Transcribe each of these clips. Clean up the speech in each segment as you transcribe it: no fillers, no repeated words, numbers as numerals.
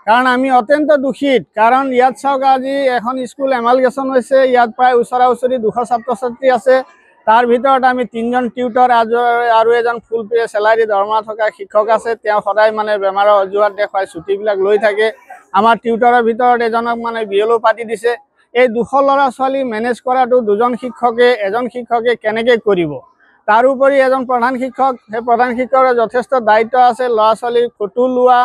কাৰণ আমি অত্যন্ত দুখিত কাৰণ ইয়াত চাওক আজি এখন স্কুল এমালগেশ্যন হৈছে ইয়াত প্ৰায় ওচৰা ওচৰি 200 ছাত্ৰ ছাত্ৰী আছে তাৰ ভিতৰত আমি 3জন টিউটৰ আৰু এজন ফুল পে চেলাৰী দৰমহা থকা শিক্ষক আছে তেওঁ সদায় মানে বেমাৰৰ অজুহাত দেখুৱাই ছুটিবিলাক লৈ থাকে আমাৰ টিউটৰৰ ভিতৰত এজনক মানে বিএলও পাতি দিছে এই 200 ল'ৰা ছোৱালী মেনেজ কৰাটো এজন শিক্ষকে কেনেকৈ কৰিব তাৰোপৰি এজন প্ৰধান শিক্ষক সেই প্ৰধান শিক্ষকৰ যথেষ্ট দায়িত্ব আছে ল'ৰা ছোৱালীৰ ফটো লোৱা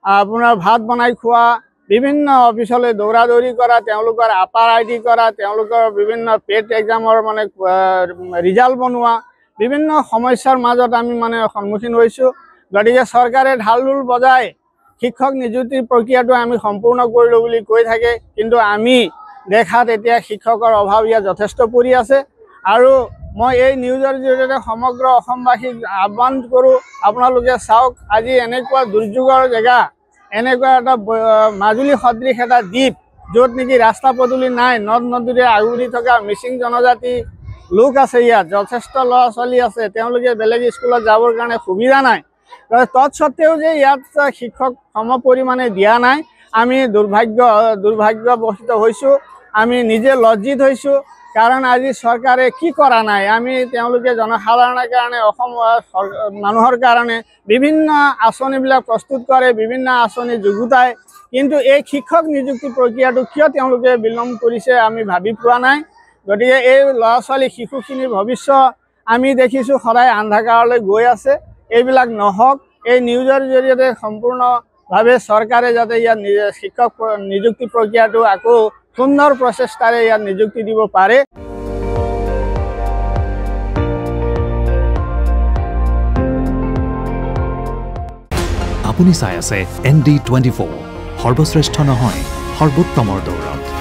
আপোনাৰ ভাত বনাই খোৱা বিভিন্ন অফিচলৈ দৌৰা-দৌৰি কৰা তেওঁলোকৰ আপাৰ আইডি কৰা তেওঁলোকৰ বিভিন্ন পেট এক্সামৰ মানে ৰিজাল্ট বনোৱা বিভিন্ন সমস্যাৰ মাজত আমি মানে সন্মুখীন হৈছোঁ গতিকে চৰকাৰে ঢাল-ঢোল বজাই শিক্ষক নিযুক্তিৰ প্ৰক্ৰিয়াটো আমি সম্পূৰ্ণ কৰিলোঁ বুলি কৈ থাকে কিন্তু আমি দেখাত এতিয়া শিক্ষকৰ অভাৱ ইয়াত যথেষ্ট পৰি আছে আৰু মই এই নিউজৰ জৰিয়তে সমগ্ৰ অসমবাসীক আহ্বান কৰোঁ আপোনালোকে চাওক আজি এনেকুৱা দুৰ্যোগৰ জেগা এনেকুৱা এটা মাজুলী সদৃশ এটা দ্বীপ য'ত নেকি ৰাস্তা পদূলি নাই নদ নদীৰে আগুৰি থকা মিচিং জনজাতি লোক আছে ইয়াত যথেষ্ট ল'ৰা ছোৱালী আছে তেওঁলোকে বেলেগ স্কুলত যাবৰ কাৰণে সুবিধা নাই তৎসত্ত্বেও যে ইয়াত শিক্ষক সম পৰিমাণে দিয়া নাই আমি দুৰ্ভাগ্যবশিত হৈছোঁ আমি নিজে লজ্জিত হৈছোঁ কাৰণ আজি চৰকাৰে কি কৰা নাই আমি তেওঁলোকে জনসাধাৰণৰ কাৰণে অসম মানুহৰ কাৰণে বিভিন্ন আঁচনিবিলাক প্ৰস্তুত কৰে বিভিন্ন আঁচনি যুগুতাই কিন্তু এই শিক্ষক নিযুক্তি প্ৰক্ৰিয়াটো কিয় তেওঁলোকে বিলম্ব কৰিছে আমি ভাবি পোৱা নাই গতিকে এই ল'ৰা ছোৱালী শিশুখিনিৰ ভৱিষ্যত আমি দেখিছোঁ সদায় আন্ধাকাৰলৈ গৈ আছে এইবিলাক নহওক এই নিউজৰ জৰিয়তে সম্পূৰ্ণভাৱে চৰকাৰে যাতে ইয়াত শিক্ষক নিযুক্তি প্ৰক্ৰিয়াটো আকৌ সুন্দৰ প্ৰচেষ্টাৰে ইয়াত নিযুক্তি দিব পাৰে আপুনি চাই আছে ND24 সৰ্বশ্ৰেষ্ঠ নহয় সৰ্বোত্তমৰ দৌৰত